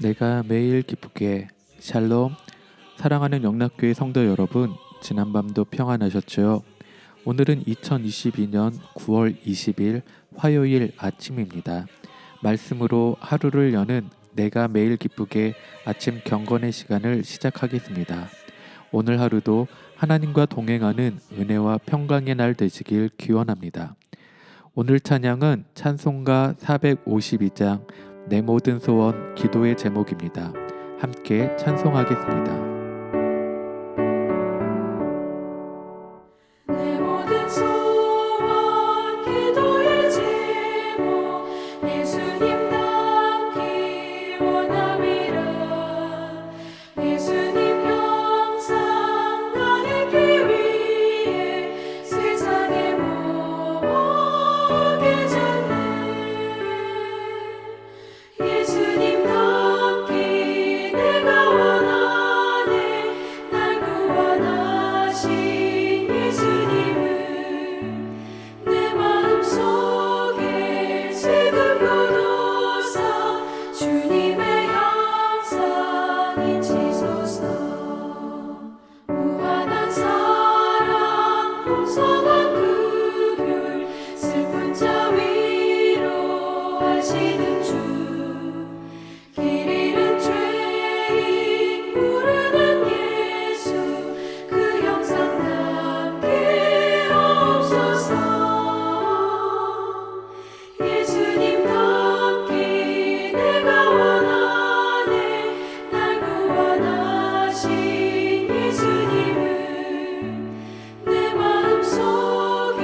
내가 매일 기쁘게 샬롬. 사랑하는 영락교회 성도 여러분, 지난밤도 평안하셨죠? 오늘은 2022년 9월 20일 화요일 아침입니다. 말씀으로 하루를 여는 내가 매일 기쁘게 아침 경건의 시간을 시작하겠습니다. 오늘 하루도 하나님과 동행하는 은혜와 평강의 날 되시길 기원합니다. 오늘 찬양은 찬송가 452장 내 모든 소원 기도의 제목입니다. 함께 찬송하겠습니다. 내 모든 소원 기도의 제목 예수님 닮기 원함이라. 예수님 형상 나에게 위해 세상의 모험에 졌네. 예수님 닮기 내가 원하네. 날 구원하신 예수님은 내 마음속에 지금도 사 주님의 형상이지소서. 무한한 사랑 풍성한 긍휼 슬픈 자 위로하시는 주. 길 잃은 죄인 부르는 예수 그 형상 닮게 하옵소서. 예수님 닮기 내가 원하네. 날 구원하신 예수님은 내 마음속에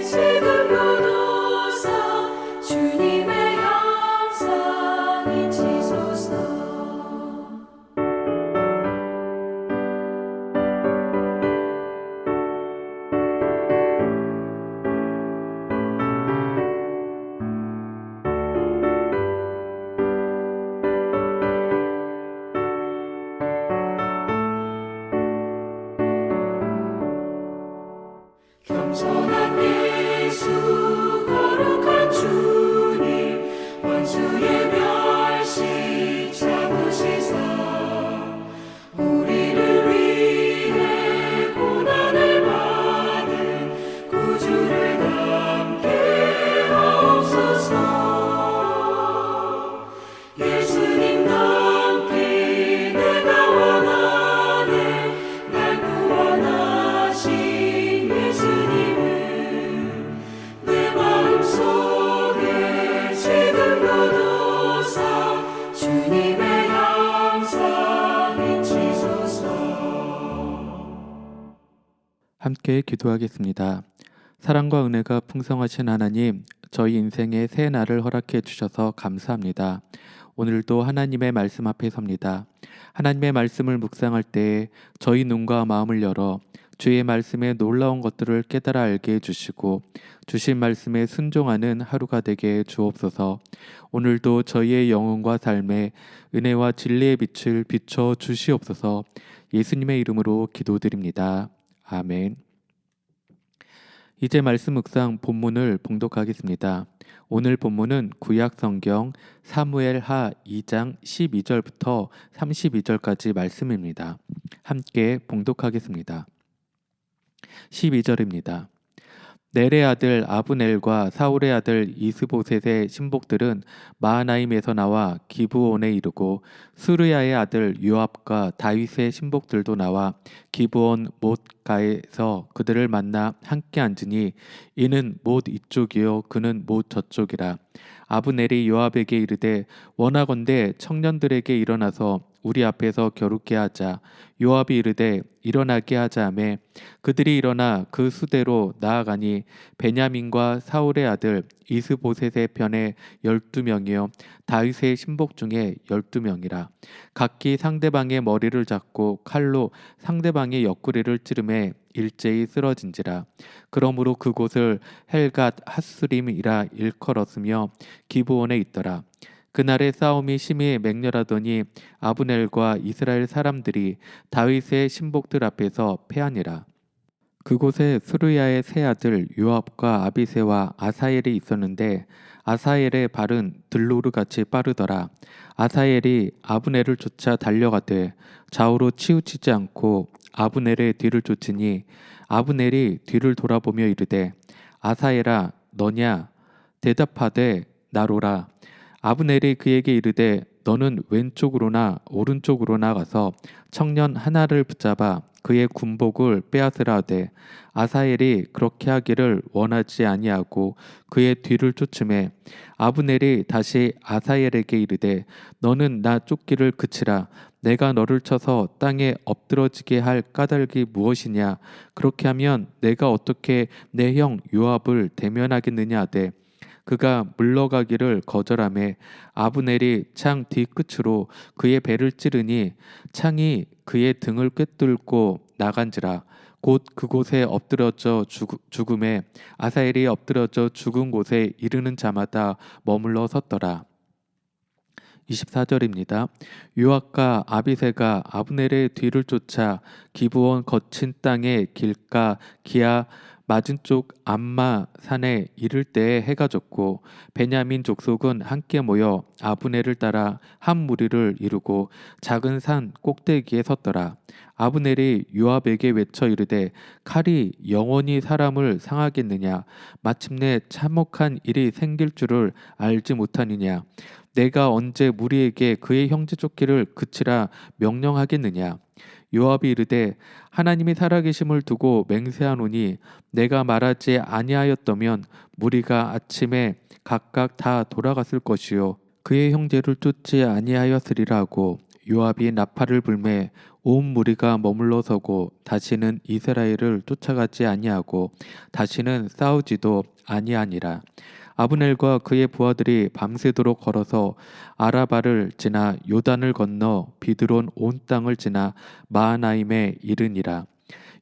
지금도 사 주님의 형상이지소서. 겸손한 예수 거룩한 주님 원수의 멸시 참으시사 우리를 위해 고난을 받은 구주를 닮게 하옵소서. 예수님 닮기 내가 원하네. 날 구원하신 예수님은 내 마음속에 지금도 사 주님의 형상이지소서. 함께 기도하겠습니다. 사랑과 은혜가 풍성하신 하나님, 저희 인생에 새 날을 허락해 주셔서 감사합니다. 오늘도 하나님의 말씀 앞에 섭니다. 하나님의 말씀을 묵상할 때에 저희 눈과 마음을 열어 주의 말씀의 놀라운 것들을 깨달아 알게 해주시고 주신 말씀에 순종하는 하루가 되게 해 주옵소서. 오늘도 저희의 영혼과 삶에 은혜와 진리의 빛을 비춰 주시옵소서. 예수님의 이름으로 기도드립니다. 아멘. 이제 말씀 묵상 본문을 봉독하겠습니다. 오늘 본문은 구약 성경 사무엘하 2장 12절부터 32절까지 말씀입니다. 함께 봉독하겠습니다. 12절입니다. 넬의 아들 아브넬과 사울의 아들 이스보셋의 신복들은 마하나임에서 나와 기브온에 이르고 수르야의 아들 요압과 다윗의 신복들도 나와 기브온 못가에서 그들을 만나 함께 앉으니 이는 못 이쪽이요 그는 못 저쪽이라. 아브넬이 요압에게 이르되 원하건대 청년들에게 일어나서 우리 앞에서 겨루게 하자. 요압이 이르되 일어나게 하자 하매 그들이 일어나 그 수대로 나아가니 베냐민과 사울의 아들 이스보셋의 편에 12명이요 다윗의 신복 중에 12명이라. 각기 상대방의 머리를 잡고 칼로 상대방의 옆구리를 찌르매 일제히 쓰러진지라. 그러므로 그곳을 헬갓 핫수림이라 일컬었으며 기브온에 있더라. 그날의 싸움이 심히 맹렬하더니 아브넬과 이스라엘 사람들이 다윗의 신복들 앞에서 패하니라. 그곳에 스루야의 세 아들 요압과 아비새와 아사엘이 있었는데 아사엘의 발은 들로르같이 빠르더라. 아사엘이 아브넬을 쫓아 달려가되 좌우로 치우치지 않고 아브넬의 뒤를 쫓으니 아브넬이 뒤를 돌아보며 이르되 아사엘아 너냐 대답하되 나로라. 아브넬이 그에게 이르되 너는 왼쪽으로나 오른쪽으로나 가서 청년 하나를 붙잡아 그의 군복을 빼앗으라 하되 아사엘이 그렇게 하기를 원하지 아니하고 그의 뒤를 쫓음에 아브넬이 다시 아사엘에게 이르되 너는 나 쫓기를 그치라. 내가 너를 쳐서 땅에 엎드러지게 할 까닭이 무엇이냐. 그렇게 하면 내가 어떻게 내 형 요압을 대면하겠느냐 하되 그가 물러가기를 거절하매 아브넬이 창 뒤끝으로 그의 배를 찌르니 창이 그의 등을 꿰뚫고 나간지라. 곧 그곳에 엎드러져 죽음에 아사엘이 엎드러져 죽은 곳에 이르는 자마다 머물러 섰더라. 24절입니다. 요압과 아비새가 아브넬의 뒤를 쫓아 기브온 거친 땅의 길가 기아 맞은쪽 암마 산에 이를 때에 해가 졌고 베냐민 족속은 함께 모여 아브넬을 따라 한 무리를 이루고 작은 산 꼭대기에 섰더라. 아브넬이 요압에게 외쳐 이르되 칼이 영원히 사람을 상하겠느냐. 마침내 참혹한 일이 생길 줄을 알지 못하느냐. 내가 언제 무리에게 그의 형제 쫓기를 그치라 명령하겠느냐. 요압이 이르되 하나님이 살아계심을 두고 맹세하노니 내가 말하지 아니하였더면 무리가 아침에 각각 다 돌아갔을 것이요 그의 형제를 쫓지 아니하였으리라 하고 요압이 나팔을 불매 온 무리가 머물러 서고 다시는 이스라엘을 쫓아가지 아니하고 다시는 싸우지도 아니하니라. 아브넬과 그의 부하들이 밤새도록 걸어서 아라바를 지나 요단을 건너 비드론 온 땅을 지나 마하나임에 이르니라.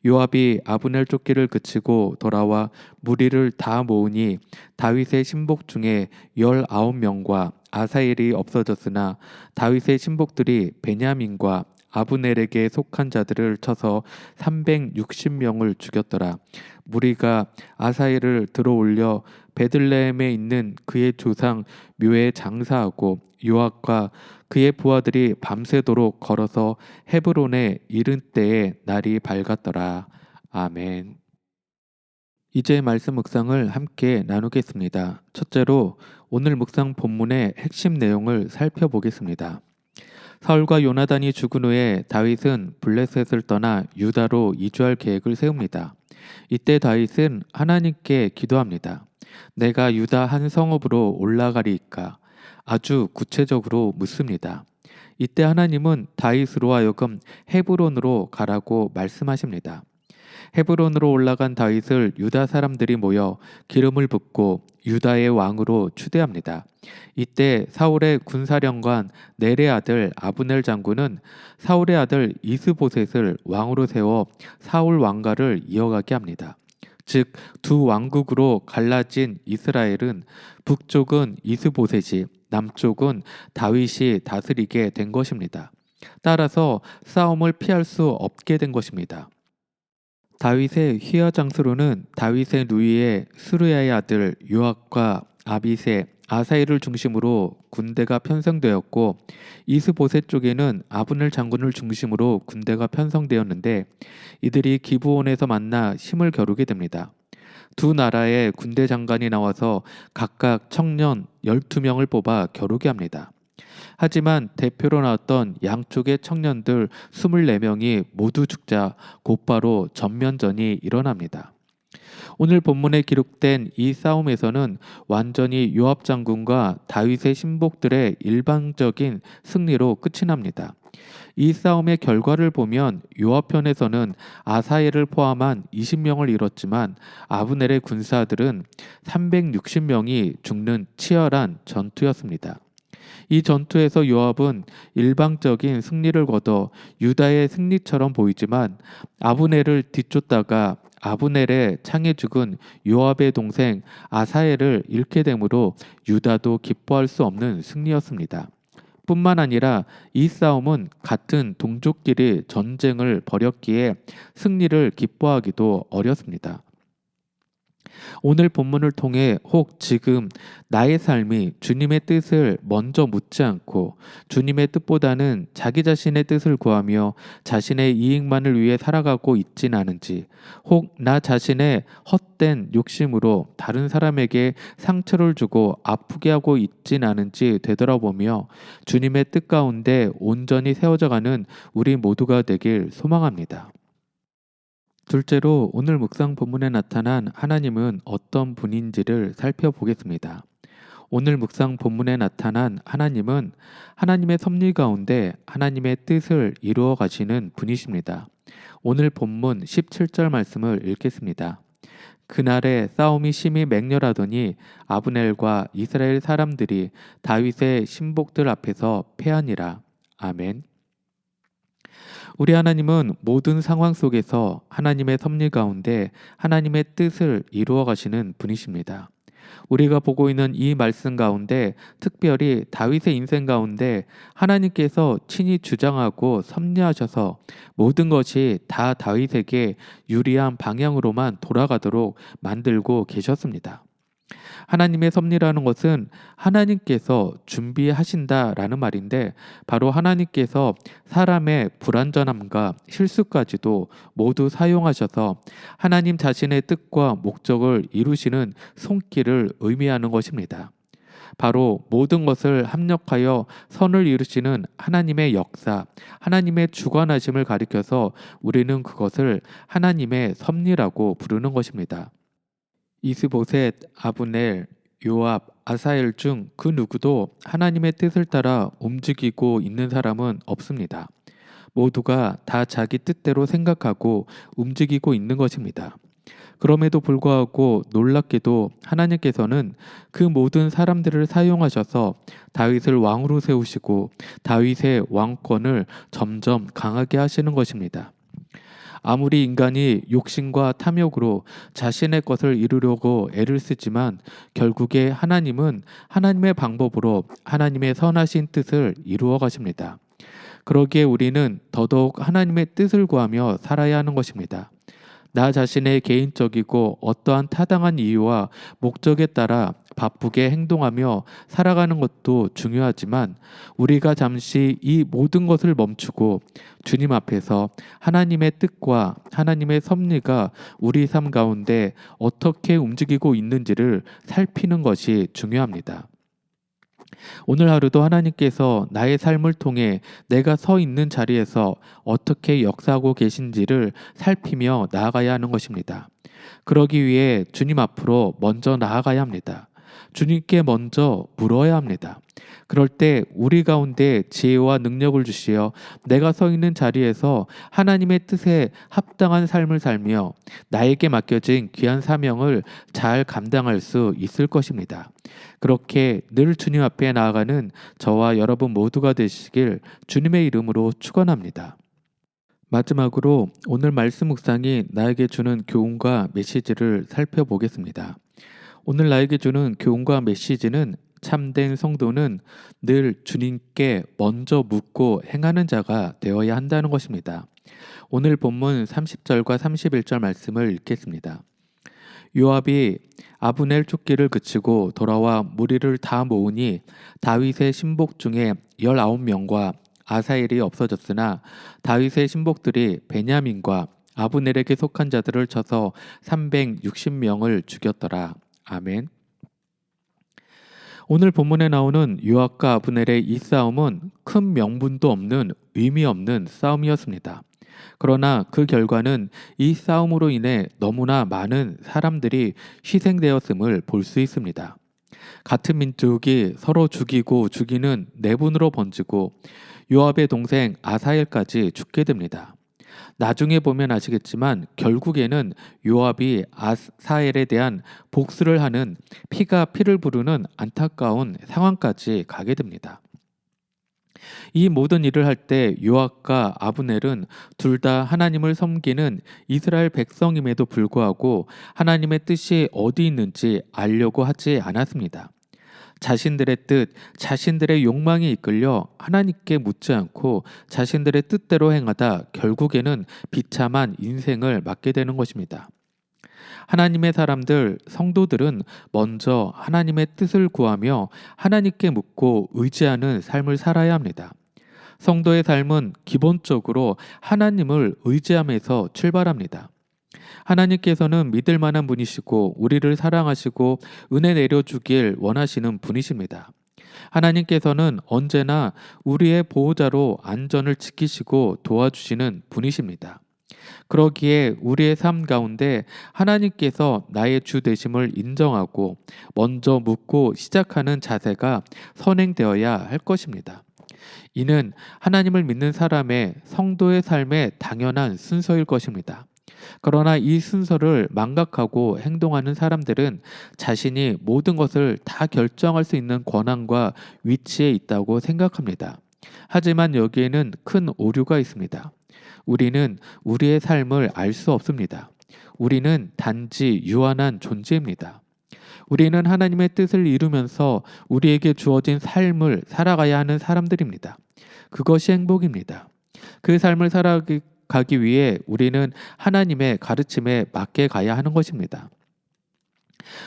요압이 아브넬 쫓기를 그치고 돌아와 무리를 다 모으니 다윗의 신복 중에 19명과 아사엘이 없어졌으나 다윗의 신복들이 베냐민과 아브넬에게 속한 자들을 쳐서 360명을 죽였더라. 무리가 아사엘을 들어올려 베들레헴에 있는 그의 조상 묘에 장사하고 요압과 그의 부하들이 밤새도록 걸어서 헤브론에 이른 때에 날이 밝았더라. 아멘. 이제 말씀 묵상을 함께 나누겠습니다. 첫째로 오늘 묵상 본문의 핵심 내용을 살펴보겠습니다. 사울과 요나단이 죽은 후에 다윗은 블레셋을 떠나 유다로 이주할 계획을 세웁니다. 이때 다윗은 하나님께 기도합니다. 내가 유다 한 성읍으로 올라가리이까? 아주 구체적으로 묻습니다. 이때 하나님은 다윗으로 하여금 헤브론으로 가라고 말씀하십니다. 헤브론으로 올라간 다윗을 유다 사람들이 모여 기름을 붓고 유다의 왕으로 추대합니다. 이때 사울의 군사령관 넬의 아들 아브넬 장군은 사울의 아들 이스보셋을 왕으로 세워 사울 왕가를 이어가게 합니다. 즉 두 왕국으로 갈라진 이스라엘은 북쪽은 이스보셋이 남쪽은 다윗이 다스리게 된 것입니다. 따라서 싸움을 피할 수 없게 된 것입니다. 다윗의 휘하 장수로는 다윗의 누이의 스루야의 아들 요압과 아비새, 아사엘을 중심으로 군대가 편성되었고 이스보셋 쪽에는 아브넬 장군을 중심으로 군대가 편성되었는데 이들이 기브온에서 만나 힘을 겨루게 됩니다. 두 나라의 군대 장관이 나와서 각각 청년 12명을 뽑아 겨루게 합니다. 하지만 대표로 나왔던 양쪽의 청년들 24명이 모두 죽자 곧바로 전면전이 일어납니다. 오늘 본문에 기록된 이 싸움에서는 완전히 요압 장군과 다윗의 신복들의 일방적인 승리로 끝이 납니다. 이 싸움의 결과를 보면 요압 편에서는 아사엘을 포함한 20명을 잃었지만 아브넬의 군사들은 360명이 죽는 치열한 전투였습니다. 이 전투에서 요압은 일방적인 승리를 거둬 유다의 승리처럼 보이지만 아브넬을 뒤쫓다가 아브넬의 창에 죽은 요압의 동생 아사엘을 잃게 되므로 유다도 기뻐할 수 없는 승리였습니다. 뿐만 아니라 이 싸움은 같은 동족끼리 전쟁을 벌였기에 승리를 기뻐하기도 어렵습니다. 오늘 본문을 통해 혹 지금 나의 삶이 주님의 뜻을 먼저 묻지 않고 주님의 뜻보다는 자기 자신의 뜻을 구하며 자신의 이익만을 위해 살아가고 있진 않은지, 혹 나 자신의 헛된 욕심으로 다른 사람에게 상처를 주고 아프게 하고 있진 않은지 되돌아보며 주님의 뜻 가운데 온전히 세워져가는 우리 모두가 되길 소망합니다. 둘째로 오늘 묵상 본문에 나타난 하나님은 어떤 분인지를 살펴보겠습니다. 오늘 묵상 본문에 나타난 하나님은 하나님의 섭리 가운데 하나님의 뜻을 이루어 가시는 분이십니다. 오늘 본문 17절 말씀을 읽겠습니다. 그날에 싸움이 심히 맹렬하더니 아브넬과 이스라엘 사람들이 다윗의 신복들 앞에서 패하니라. 아멘. 우리 하나님은 모든 상황 속에서 하나님의 섭리 가운데 하나님의 뜻을 이루어 가시는 분이십니다. 우리가 보고 있는 이 말씀 가운데 특별히 다윗의 인생 가운데 하나님께서 친히 주장하고 섭리하셔서 모든 것이 다 다윗에게 유리한 방향으로만 돌아가도록 만들고 계셨습니다. 하나님의 섭리라는 것은 하나님께서 준비하신다라는 말인데, 바로 하나님께서 사람의 불완전함과 실수까지도 모두 사용하셔서 하나님 자신의 뜻과 목적을 이루시는 손길을 의미하는 것입니다. 바로 모든 것을 합력하여 선을 이루시는 하나님의 역사, 하나님의 주관하심을 가리켜서 우리는 그것을 하나님의 섭리라고 부르는 것입니다. 이스보셋, 아브넬, 요압, 아사엘 중 그 누구도 하나님의 뜻을 따라 움직이고 있는 사람은 없습니다. 모두가 다 자기 뜻대로 생각하고 움직이고 있는 것입니다. 그럼에도 불구하고 놀랍게도 하나님께서는 그 모든 사람들을 사용하셔서 다윗을 왕으로 세우시고 다윗의 왕권을 점점 강하게 하시는 것입니다. 아무리 인간이 욕심과 탐욕으로 자신의 것을 이루려고 애를 쓰지만 결국에 하나님은 하나님의 방법으로 하나님의 선하신 뜻을 이루어 가십니다. 그러기에 우리는 더더욱 하나님의 뜻을 구하며 살아야 하는 것입니다. 나 자신의 개인적이고 어떠한 타당한 이유와 목적에 따라 바쁘게 행동하며 살아가는 것도 중요하지만 우리가 잠시 이 모든 것을 멈추고 주님 앞에서 하나님의 뜻과 하나님의 섭리가 우리 삶 가운데 어떻게 움직이고 있는지를 살피는 것이 중요합니다. 오늘 하루도 하나님께서 나의 삶을 통해 내가 서 있는 자리에서 어떻게 역사하고 계신지를 살피며 나아가야 하는 것입니다. 그러기 위해 주님 앞으로 먼저 나아가야 합니다. 주님께 먼저 물어야 합니다. 그럴 때 우리 가운데 지혜와 능력을 주시어 내가 서 있는 자리에서 하나님의 뜻에 합당한 삶을 살며 나에게 맡겨진 귀한 사명을 잘 감당할 수 있을 것입니다. 그렇게 늘 주님 앞에 나아가는 저와 여러분 모두가 되시길 주님의 이름으로 축원합니다. 마지막으로 오늘 말씀 묵상이 나에게 주는 교훈과 메시지를 살펴보겠습니다. 오늘 나에게 주는 교훈과 메시지는 참된 성도는 늘 주님께 먼저 묻고 행하는 자가 되어야 한다는 것입니다. 오늘 본문 30절과 31절 말씀을 읽겠습니다. 요압이 아브넬 쫓기를 그치고 돌아와 무리를 다 모으니 다윗의 신복 중에 19명과 아사엘이 없어졌으나 다윗의 신복들이 베냐민과 아브넬에게 속한 자들을 쳐서 360명을 죽였더라. 아멘. 오늘 본문에 나오는 요압과 아브넬의 이 싸움은 큰 명분도 없는 의미 없는 싸움이었습니다. 그러나 그 결과는 이 싸움으로 인해 너무나 많은 사람들이 희생되었음을 볼 수 있습니다. 같은 민족이 서로 죽이고 죽이는 내분으로 번지고 요압의 동생 아사엘까지 죽게 됩니다. 나중에 보면 아시겠지만 결국에는 요압이 아사엘에 대한 복수를 하는 피가 피를 부르는 안타까운 상황까지 가게 됩니다. 이 모든 일을 할 때 요압과 아브넬은 둘 다 하나님을 섬기는 이스라엘 백성임에도 불구하고 하나님의 뜻이 어디 있는지 알려고 하지 않았습니다. 자신들의 뜻, 자신들의 욕망에 이끌려 하나님께 묻지 않고 자신들의 뜻대로 행하다 결국에는 비참한 인생을 맞게 되는 것입니다. 하나님의 사람들, 성도들은 먼저 하나님의 뜻을 구하며 하나님께 묻고 의지하는 삶을 살아야 합니다. 성도의 삶은 기본적으로 하나님을 의지함에서 출발합니다. 하나님께서는 믿을 만한 분이시고 우리를 사랑하시고 은혜 내려주길 원하시는 분이십니다. 하나님께서는 언제나 우리의 보호자로 안전을 지키시고 도와주시는 분이십니다. 그러기에 우리의 삶 가운데 하나님께서 나의 주 되심을 인정하고 먼저 묻고 시작하는 자세가 선행되어야 할 것입니다. 이는 하나님을 믿는 사람의 성도의 삶의 당연한 순서일 것입니다. 그러나 이 순서를 망각하고 행동하는 사람들은 자신이 모든 것을 다 결정할 수 있는 권한과 위치에 있다고 생각합니다. 하지만 여기에는 큰 오류가 있습니다. 우리는 우리의 삶을 알 수 없습니다. 우리는 단지 유한한 존재입니다. 우리는 하나님의 뜻을 이루면서 우리에게 주어진 삶을 살아가야 하는 사람들입니다. 그것이 행복입니다. 그 삶을 살아가기 위해 우리는 하나님의 가르침에 맞게 가야 하는 것입니다.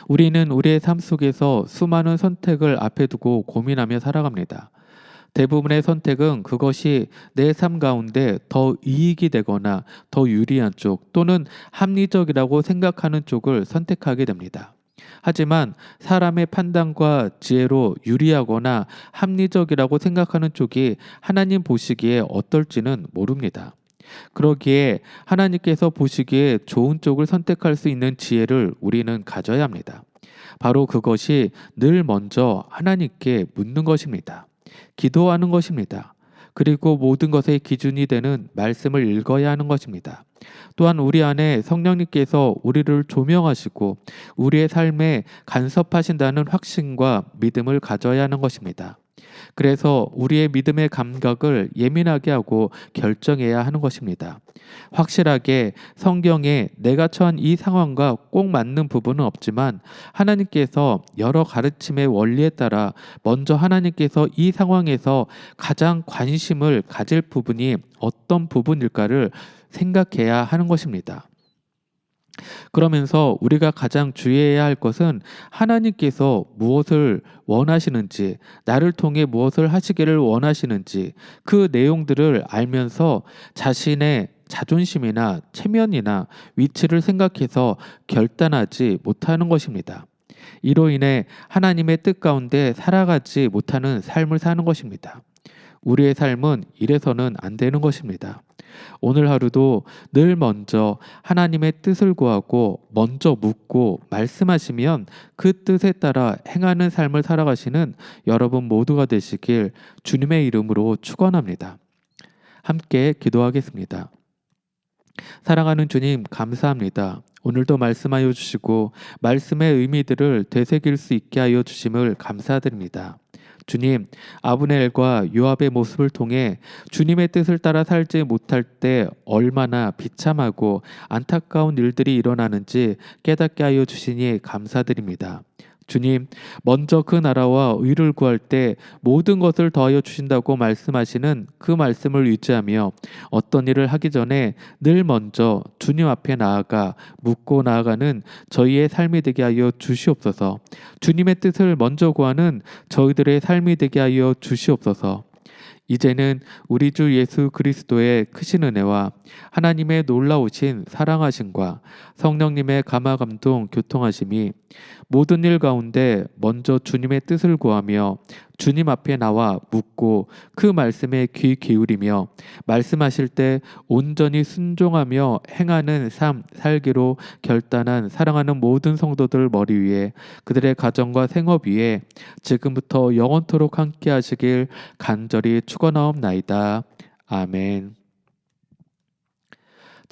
우리는 우리의 삶 속에서 수많은 선택을 앞에 두고 고민하며 살아갑니다. 대부분의 선택은 그것이 내 삶 가운데 더 이익이 되거나 더 유리한 쪽 또는 합리적이라고 생각하는 쪽을 선택하게 됩니다. 하지만 사람의 판단과 지혜로 유리하거나 합리적이라고 생각하는 쪽이 하나님 보시기에 어떨지는 모릅니다. 그러기에 하나님께서 보시기에 좋은 쪽을 선택할 수 있는 지혜를 우리는 가져야 합니다. 바로 그것이 늘 먼저 하나님께 묻는 것입니다. 기도하는 것입니다. 그리고 모든 것의 기준이 되는 말씀을 읽어야 하는 것입니다. 또한 우리 안에 성령님께서 우리를 조명하시고 우리의 삶에 간섭하신다는 확신과 믿음을 가져야 하는 것입니다. 그래서 우리의 믿음의 감각을 예민하게 하고 결정해야 하는 것입니다. 확실하게 성경에 내가 처한 이 상황과 꼭 맞는 부분은 없지만 하나님께서 여러 가르침의 원리에 따라 먼저 하나님께서 이 상황에서 가장 관심을 가질 부분이 어떤 부분일까를 생각해야 하는 것입니다. 그러면서 우리가 가장 주의해야 할 것은 하나님께서 무엇을 원하시는지, 나를 통해 무엇을 하시기를 원하시는지 그 내용들을 알면서 자신의 자존심이나 체면이나 위치를 생각해서 결단하지 못하는 것입니다. 이로 인해 하나님의 뜻 가운데 살아가지 못하는 삶을 사는 것입니다. 우리의 삶은 이래서는 안 되는 것입니다. 오늘 하루도 늘 먼저 하나님의 뜻을 구하고 먼저 묻고 말씀하시면 그 뜻에 따라 행하는 삶을 살아가시는 여러분 모두가 되시길 주님의 이름으로 축원합니다. 함께 기도하겠습니다. 사랑하는 주님, 감사합니다. 오늘도 말씀하여 주시고 말씀의 의미들을 되새길 수 있게 하여 주심을 감사드립니다. 주님, 아브넬과 요압의 모습을 통해 주님의 뜻을 따라 살지 못할 때 얼마나 비참하고 안타까운 일들이 일어나는지 깨닫게 하여 주시니 감사드립니다. 주님, 먼저 그 나라와 의를 구할 때 모든 것을 더하여 주신다고 말씀하시는 그 말씀을 유지하며 어떤 일을 하기 전에 늘 먼저 주님 앞에 나아가 묻고 나아가는 저희의 삶이 되게 하여 주시옵소서. 주님의 뜻을 먼저 구하는 저희들의 삶이 되게 하여 주시옵소서. 이제는 우리 주 예수 그리스도의 크신 은혜와 하나님의 놀라우신 사랑하심과 성령님의 감화감동 교통하심이 모든 일 가운데 먼저 주님의 뜻을 구하며 주님 앞에 나와 묻고 그 말씀에 귀 기울이며 말씀하실 때 온전히 순종하며 행하는 삶 살기로 결단한 사랑하는 모든 성도들 머리 위에 그들의 가정과 생업 위에 지금부터 영원토록 함께 하시길 간절히 축원하옵나이다. 아멘.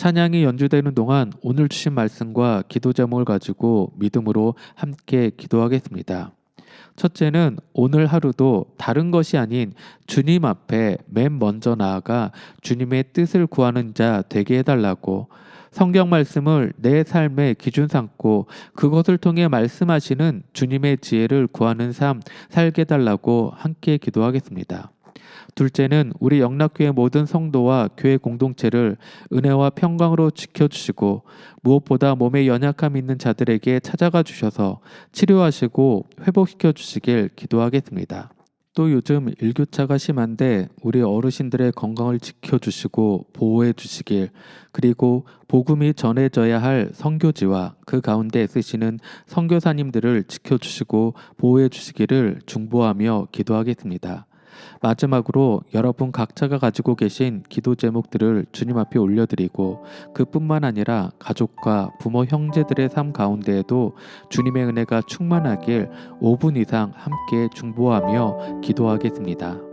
찬양이 연주되는 동안 오늘 주신 말씀과 기도 제목을 가지고 믿음으로 함께 기도하겠습니다. 첫째는 오늘 하루도 다른 것이 아닌 주님 앞에 맨 먼저 나아가 주님의 뜻을 구하는 자 되게 해달라고, 성경 말씀을 내 삶의 기준 삼고 그것을 통해 말씀하시는 주님의 지혜를 구하는 삶 살게 달라고 함께 기도하겠습니다. 둘째는 우리 영락교회 모든 성도와 교회 공동체를 은혜와 평강으로 지켜주시고 무엇보다 몸에 연약함 있는 자들에게 찾아가 주셔서 치료하시고 회복시켜 주시길 기도하겠습니다. 또 요즘 일교차가 심한데 우리 어르신들의 건강을 지켜주시고 보호해 주시길, 그리고 복음이 전해져야 할 선교지와 그 가운데 쓰시는 선교사님들을 지켜주시고 보호해 주시기를 중보하며 기도하겠습니다. 마지막으로 여러분 각자가 가지고 계신 기도 제목들을 주님 앞에 올려드리고 그뿐만 아니라 가족과 부모 형제들의 삶 가운데에도 주님의 은혜가 충만하길 5분 이상 함께 중보하며 기도하겠습니다.